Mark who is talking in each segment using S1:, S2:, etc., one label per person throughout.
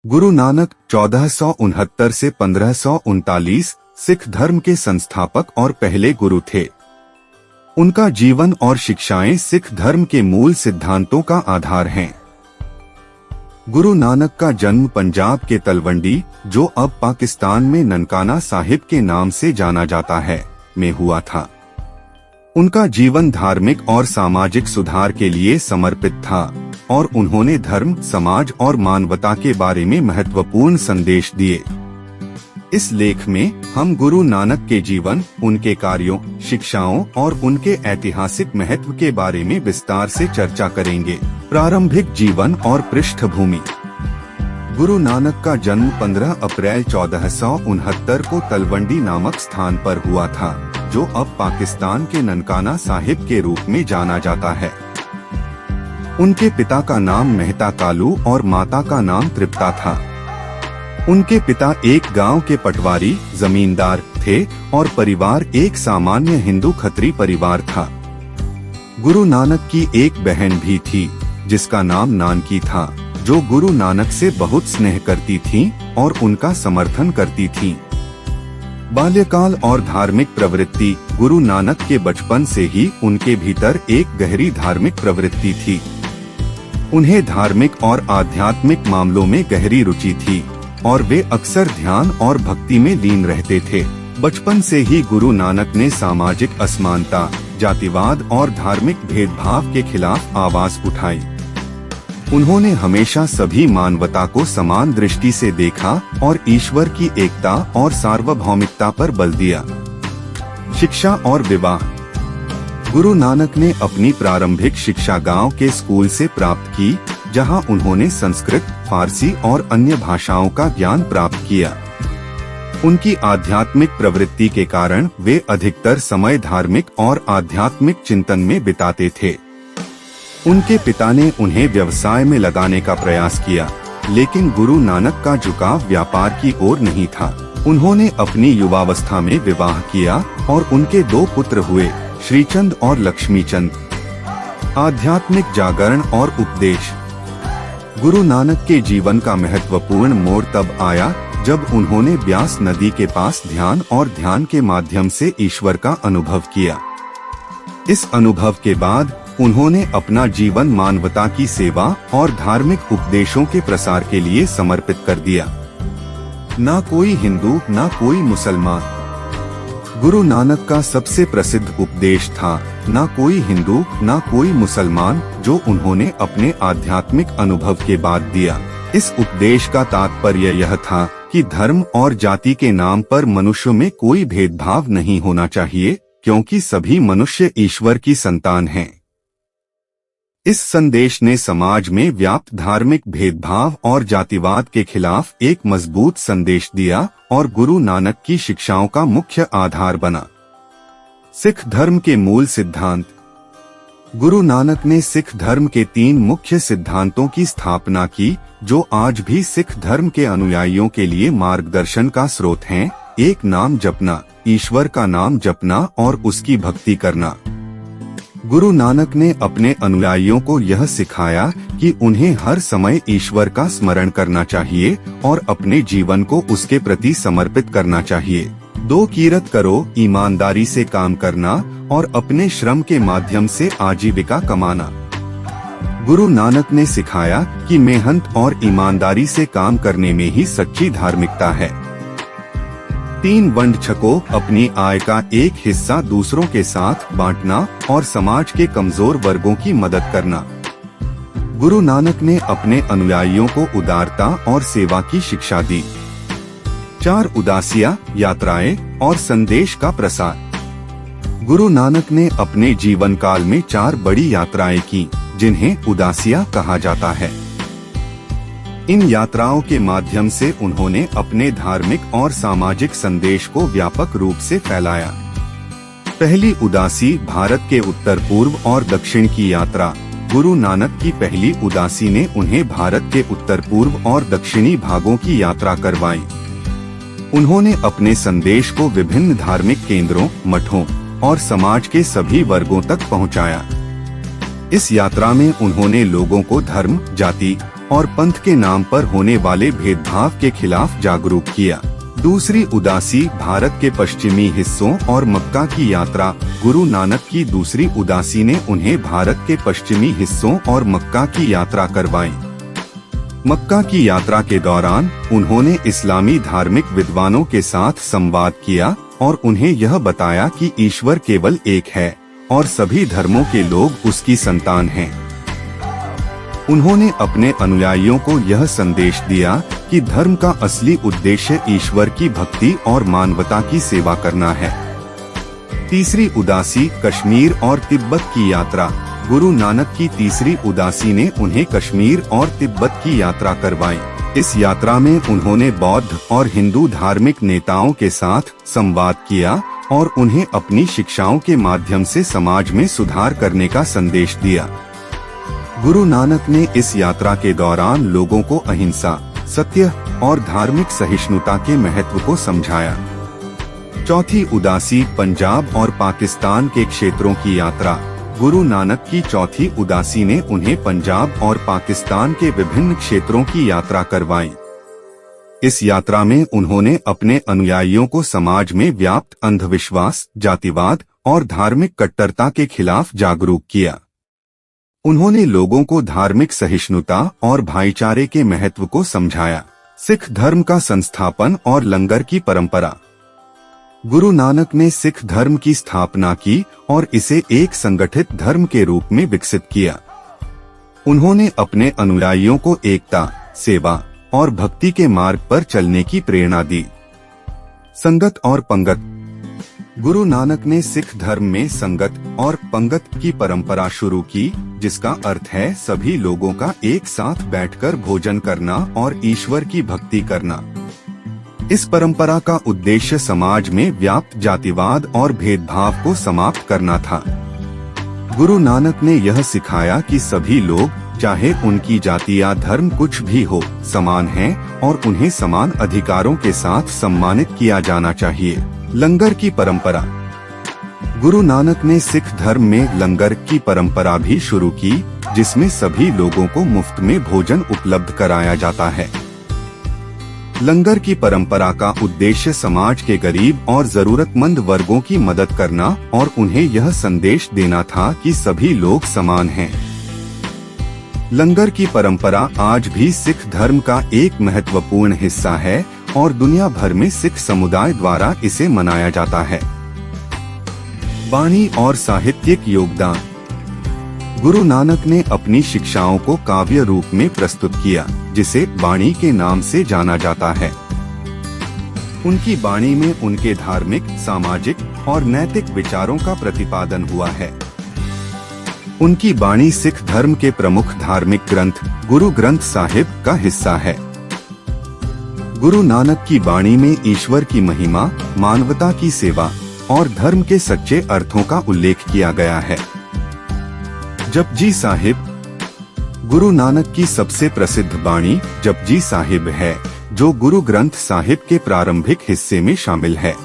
S1: गुरु नानक 1469 से 1539 सिख धर्म के संस्थापक और पहले गुरु थे। उनका जीवन और शिक्षाएं सिख धर्म के मूल सिद्धांतों का आधार हैं। गुरु नानक का जन्म पंजाब के तलवंडी, जो अब पाकिस्तान में ननकाना साहिब के नाम से जाना जाता है, में हुआ था। उनका जीवन धार्मिक और सामाजिक सुधार के लिए समर्पित था और उन्होंने धर्म, समाज और मानवता के बारे में महत्वपूर्ण संदेश दिए। इस लेख में हम गुरु नानक के जीवन, उनके कार्यों, शिक्षाओं और उनके ऐतिहासिक महत्व के बारे में विस्तार से चर्चा करेंगे। प्रारंभिक जीवन और पृष्ठभूमि। गुरु नानक का जन्म 15 अप्रैल 1469 को तलवंडी नामक स्थान पर हुआ था, जो अब पाकिस्तान के ननकाना साहिब के रूप में जाना जाता है। उनके पिता का नाम मेहता कालू और माता का नाम तृप्ता था। उनके पिता एक गांव के पटवारी जमींदार थे और परिवार एक सामान्य हिंदू खत्री परिवार था। गुरु नानक की एक बहन भी थी, जिसका नाम नानकी था, जो गुरु नानक से बहुत स्नेह करती थी और उनका समर्थन करती थी। बाल्यकाल और धार्मिक प्रवृत्ति। गुरु नानक के बचपन से ही उनके भीतर एक गहरी धार्मिक प्रवृत्ति थी। उन्हें धार्मिक और आध्यात्मिक मामलों में गहरी रुचि थी और वे अक्सर ध्यान और भक्ति में लीन रहते थे। बचपन से ही गुरु नानक ने सामाजिक असमानता, जातिवाद और धार्मिक भेदभाव के खिलाफ आवाज उठाई। उन्होंने हमेशा सभी मानवता को समान दृष्टि से देखा और ईश्वर की एकता और सार्वभौमिकता पर बल दिया। शिक्षा और विवाह। गुरु नानक ने अपनी प्रारंभिक शिक्षा गांव के स्कूल से प्राप्त की, जहां उन्होंने संस्कृत, फारसी और अन्य भाषाओं का ज्ञान प्राप्त किया। उनकी आध्यात्मिक प्रवृत्ति के कारण वे अधिकतर समय धार्मिक और आध्यात्मिक चिंतन में बिताते थे। उनके पिता ने उन्हें व्यवसाय में लगाने का प्रयास किया, लेकिन गुरु नानक का झुकाव व्यापार की ओर नहीं था। उन्होंने अपनी युवावस्था में विवाह किया और उनके 2 पुत्र हुए, श्रीचंद और लक्ष्मीचंद। आध्यात्मिक जागरण और उपदेश। गुरु नानक के जीवन का महत्वपूर्ण मोड़ तब आया जब उन्होंने ब्यास नदी के पास ध्यान और ध्यान के माध्यम से ईश्वर का अनुभव किया। इस अनुभव के बाद उन्होंने अपना जीवन मानवता की सेवा और धार्मिक उपदेशों के प्रसार के लिए समर्पित कर दिया। ना कोई हिंदू, ना कोई मुसलमान। गुरु नानक का सबसे प्रसिद्ध उपदेश था, ना कोई हिंदू, ना कोई मुसलमान, जो उन्होंने अपने आध्यात्मिक अनुभव के बाद दिया। इस उपदेश का तात्पर्य यह था कि धर्म और जाति के नाम पर मनुष्यों में कोई भेदभाव नहीं होना चाहिए, क्योंकि सभी मनुष्य ईश्वर की संतान हैं। इस संदेश ने समाज में व्याप्त धार्मिक भेदभाव और जातिवाद के खिलाफ एक मजबूत संदेश दिया और गुरु नानक की शिक्षाओं का मुख्य आधार बना। सिख धर्म के मूल सिद्धांत। गुरु नानक ने सिख धर्म के 3 मुख्य सिद्धांतों की स्थापना की, जो आज भी सिख धर्म के अनुयायियों के लिए मार्गदर्शन का स्रोत हैं। एक, नाम जपना, ईश्वर का नाम जपना और उसकी भक्ति करना। गुरु नानक ने अपने अनुयायियों को यह सिखाया कि उन्हें हर समय ईश्वर का स्मरण करना चाहिए और अपने जीवन को उसके प्रति समर्पित करना चाहिए। 2, किरत करो, ईमानदारी से काम करना और अपने श्रम के माध्यम से आजीविका कमाना। गुरु नानक ने सिखाया कि मेहनत और ईमानदारी से काम करने में ही सच्ची धार्मिकता है। 3, वंड छको, अपनी आय का एक हिस्सा दूसरों के साथ बांटना और समाज के कमजोर वर्गों की मदद करना। गुरु नानक ने अपने अनुयायियों को उदारता और सेवा की शिक्षा दी। 4, उदासियां, यात्राएं और संदेश का प्रसार। गुरु नानक ने अपने जीवन काल में 4 बड़ी यात्राएं की, जिन्हें उदासियां कहा जाता है। इन यात्राओं के माध्यम से उन्होंने अपने धार्मिक और सामाजिक संदेश को व्यापक रूप से फैलाया। पहली उदासी, भारत के उत्तर पूर्व और दक्षिण की यात्रा। गुरु नानक की पहली उदासी ने उन्हें भारत के उत्तर पूर्व और दक्षिणी भागों की यात्रा करवाई। उन्होंने अपने संदेश को विभिन्न धार्मिक केंद्रों, मठों और समाज के सभी वर्गों तक पहुंचाया। इस यात्रा में उन्होंने लोगों को धर्म, जाति और पंथ के नाम पर होने वाले भेदभाव के खिलाफ जागरूक किया। दूसरी उदासी भारत के पश्चिमी हिस्सों और मक्का की यात्रा। गुरु नानक की दूसरी उदासी ने उन्हें भारत के पश्चिमी हिस्सों और मक्का की यात्रा करवाई। मक्का की यात्रा के दौरान उन्होंने इस्लामी धार्मिक विद्वानों के साथ संवाद किया और उन्हें यह बताया कि ईश्वर केवल एक है और सभी धर्मों के लोग उसकी संतान हैं। उन्होंने अपने अनुयायियों को यह संदेश दिया कि धर्म का असली उद्देश्य ईश्वर की भक्ति और मानवता की सेवा करना है। तीसरी उदासी कश्मीर और तिब्बत की यात्रा। गुरु नानक की तीसरी उदासी ने उन्हें कश्मीर और तिब्बत की यात्रा करवाई। इस यात्रा में उन्होंने बौद्ध और हिंदू धार्मिक नेताओं के साथ संवाद किया और उन्हें अपनी शिक्षाओं के माध्यम से समाज में सुधार करने का संदेश दिया। गुरु नानक ने इस यात्रा के दौरान लोगों को अहिंसा, सत्य और धार्मिक सहिष्णुता के महत्व को समझाया। चौथी उदासी पंजाब और पाकिस्तान के क्षेत्रों की यात्रा। गुरु नानक की चौथी उदासी ने उन्हें पंजाब और पाकिस्तान के विभिन्न क्षेत्रों की यात्रा करवाई। इस यात्रा में उन्होंने अपने अनुयायियों को समाज में व्याप्त अंधविश्वास, जातिवाद और धार्मिक कट्टरता के खिलाफ जागरूक किया। उन्होंने लोगों को धार्मिक सहिष्णुता और भाईचारे के महत्व को समझाया। सिख धर्म का संस्थापन और लंगर की परंपरा। गुरु नानक ने सिख धर्म की स्थापना की और इसे एक संगठित धर्म के रूप में विकसित किया। उन्होंने अपने अनुयायियों को एकता, सेवा और भक्ति के मार्ग पर चलने की प्रेरणा दी। संगत और पंगत। गुरु नानक ने सिख धर्म में संगत और पंगत की परंपरा शुरू की, जिसका अर्थ है सभी लोगों का एक साथ बैठकर भोजन करना और ईश्वर की भक्ति करना। इस परंपरा का उद्देश्य समाज में व्याप्त जातिवाद और भेदभाव को समाप्त करना था। गुरु नानक ने यह सिखाया कि सभी लोग, चाहे उनकी जाति या धर्म कुछ भी हो, समान हैं और उन्हें समान अधिकारों के साथ सम्मानित किया जाना चाहिए। लंगर की परंपरा। गुरु नानक ने सिख धर्म में लंगर की परंपरा भी शुरू की, जिसमें सभी लोगों को मुफ्त में भोजन उपलब्ध कराया जाता है। लंगर की परंपरा का उद्देश्य समाज के गरीब और जरूरतमंद वर्गों की मदद करना और उन्हें यह संदेश देना था कि सभी लोग समान हैं। लंगर की परंपरा आज भी सिख धर्म का एक महत्वपूर्ण हिस्सा है और दुनिया भर में सिख समुदाय द्वारा इसे मनाया जाता है। वाणी और साहित्यिक योगदान। गुरु नानक ने अपनी शिक्षाओं को काव्य रूप में प्रस्तुत किया, जिसे वाणी के नाम से जाना जाता है। उनकी वाणी में उनके धार्मिक, सामाजिक और नैतिक विचारों का प्रतिपादन हुआ है। उनकी वाणी सिख धर्म के प्रमुख धार्मिक ग्रंथ गुरु ग्रंथ साहिब का हिस्सा है। गुरु नानक की वाणी में ईश्वर की महिमा, मानवता की सेवा और धर्म के सच्चे अर्थों का उल्लेख किया गया है। जपजी साहिब। गुरु नानक की सबसे प्रसिद्ध वाणी जपजी साहिब है, जो गुरु ग्रंथ साहिब के प्रारंभिक हिस्से में शामिल है।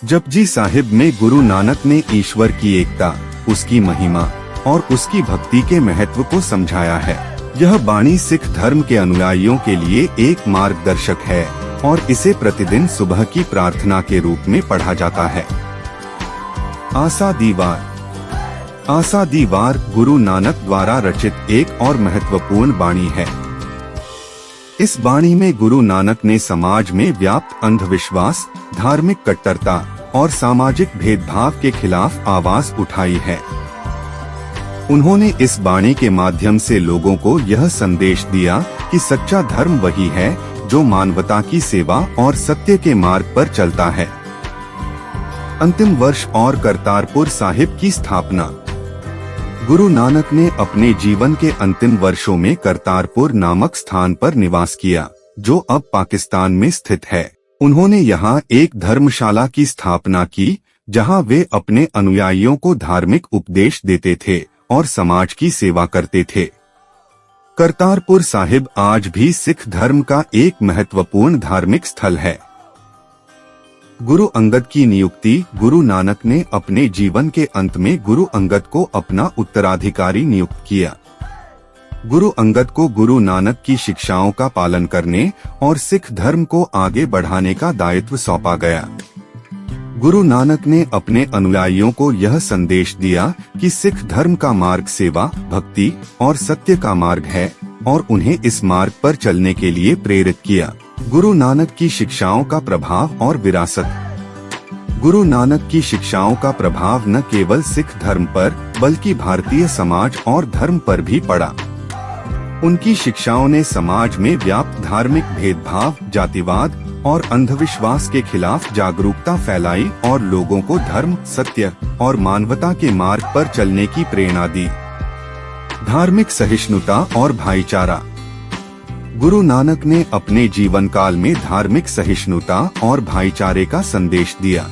S1: जपजी साहिब में गुरु नानक ने ईश्वर की एकता, उसकी महिमा और उसकी भक्ति के महत्व को समझाया है। यह वाणी सिख धर्म के अनुयायियों के लिए एक मार्गदर्शक है और इसे प्रतिदिन सुबह की प्रार्थना के रूप में पढ़ा जाता है। आसा दीवार। आसा दीवार गुरु नानक द्वारा रचित एक और महत्वपूर्ण वाणी है। इस वाणी में गुरु नानक ने समाज में व्याप्त अंधविश्वास, धार्मिक कट्टरता और सामाजिक भेदभाव के खिलाफ आवाज उठाई है। उन्होंने इस वाणी के माध्यम से लोगों को यह संदेश दिया कि सच्चा धर्म वही है जो मानवता की सेवा और सत्य के मार्ग पर चलता है। अंतिम वर्ष और करतारपुर साहिब की स्थापना। गुरु नानक ने अपने जीवन के अंतिम वर्षों में करतारपुर नामक स्थान पर निवास किया, जो अब पाकिस्तान में स्थित है। उन्होंने यहाँ एक धर्मशाला की स्थापना की, जहाँ वे अपने अनुयायियों को धार्मिक उपदेश देते थे और समाज की सेवा करते थे। करतारपुर साहिब आज भी सिख धर्म का एक महत्वपूर्ण धार्मिक स्थल है। गुरु अंगद की नियुक्ति। गुरु नानक ने अपने जीवन के अंत में गुरु अंगद को अपना उत्तराधिकारी नियुक्त किया। गुरु अंगद को गुरु नानक की शिक्षाओं का पालन करने और सिख धर्म को आगे बढ़ाने का दायित्व सौंपा गया। गुरु नानक ने अपने अनुयायियों को यह संदेश दिया कि सिख धर्म का मार्ग सेवा, भक्ति और सत्य का मार्ग है और उन्हें इस मार्ग पर चलने के लिए प्रेरित किया। गुरु नानक की शिक्षाओं का प्रभाव और विरासत। गुरु नानक की शिक्षाओं का प्रभाव न केवल सिख धर्म पर बल्कि भारतीय समाज और धर्म पर भी पड़ा। उनकी शिक्षाओं ने समाज में व्याप्त धार्मिक भेदभाव, जातिवाद और अंधविश्वास के खिलाफ जागरूकता फैलाई और लोगों को धर्म, सत्य और मानवता के मार्ग पर चलने की प्रेरणा दी। धार्मिक सहिष्णुता और भाईचारा। गुरु नानक ने अपने जीवन काल में धार्मिक सहिष्णुता और भाईचारे का संदेश दिया।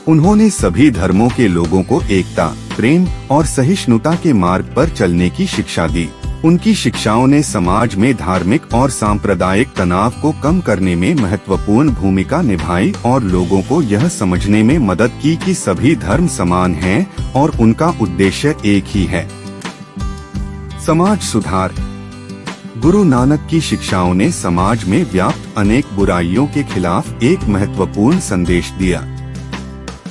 S1: उन्होंने सभी धर्मों के लोगों को एकता, प्रेम और सहिष्णुता के मार्ग पर चलने की शिक्षा दी। उनकी शिक्षाओं ने समाज में धार्मिक और सांप्रदायिक तनाव को कम करने में महत्वपूर्ण भूमिका निभाई और लोगों को यह समझने में मदद की कि सभी धर्म समान हैं और उनका उद्देश्य एक ही है, समाज सुधार। गुरु नानक की शिक्षाओं ने समाज में व्याप्त अनेक बुराइयों के खिलाफ एक महत्वपूर्ण संदेश दिया।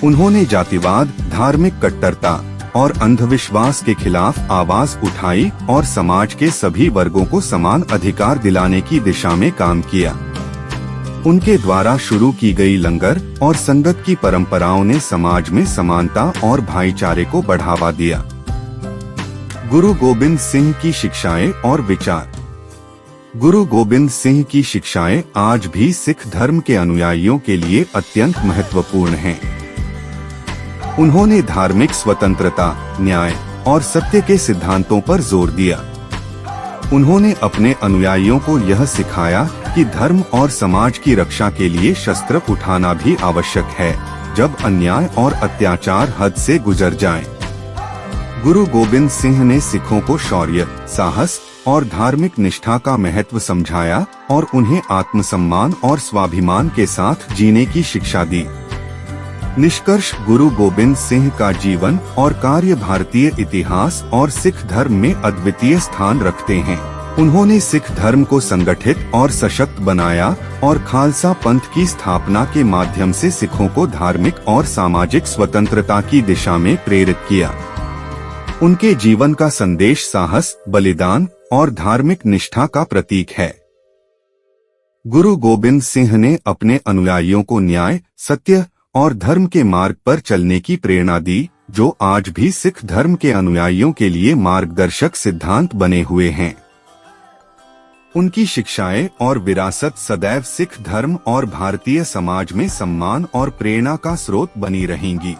S1: उन्होंने जातिवाद, धार्मिक कट्टरता और अंधविश्वास के खिलाफ आवाज उठाई और समाज के सभी वर्गों को समान अधिकार दिलाने की दिशा में काम किया। उनके द्वारा शुरू की गई लंगर और संगत की परंपराओं ने समाज में समानता और भाईचारे को बढ़ावा दिया। गुरु गोबिंद सिंह की शिक्षाएं और विचार। गुरु गोबिंद सिंह की शिक्षाएं आज भी सिख धर्म के अनुयायियों के लिए अत्यंत महत्वपूर्ण हैं। उन्होंने धार्मिक स्वतंत्रता, न्याय और सत्य के सिद्धांतों पर जोर दिया। उन्होंने अपने अनुयायियों को यह सिखाया कि धर्म और समाज की रक्षा के लिए शस्त्र उठाना भी आवश्यक है, जब अन्याय और अत्याचार हद से गुजर जाएं। गुरु गोबिंद सिंह ने सिखों को शौर्य, साहस और धार्मिक निष्ठा का महत्व समझाया और उन्हें आत्मसम्मान और स्वाभिमान के साथ जीने की शिक्षा दी। निष्कर्ष, गुरु गोबिंद सिंह का जीवन और कार्य भारतीय इतिहास और सिख धर्म में अद्वितीय स्थान रखते हैं। उन्होंने सिख धर्म को संगठित और सशक्त बनाया और खालसा पंथ की स्थापना के माध्यम से सिखों को धार्मिक और सामाजिक स्वतंत्रता की दिशा में प्रेरित किया। उनके जीवन का संदेश साहस, बलिदान और धार्मिक निष्ठा का प्रतीक है। गुरु गोबिंद सिंह ने अपने अनुयायियों को न्याय, सत्य और धर्म के मार्ग पर चलने की प्रेरणा दी, जो आज भी सिख धर्म के अनुयायियों के लिए मार्गदर्शक सिद्धांत बने हुए हैं। उनकी शिक्षाएं और विरासत सदैव सिख धर्म और भारतीय समाज में सम्मान और प्रेरणा का स्रोत बनी रहेंगी।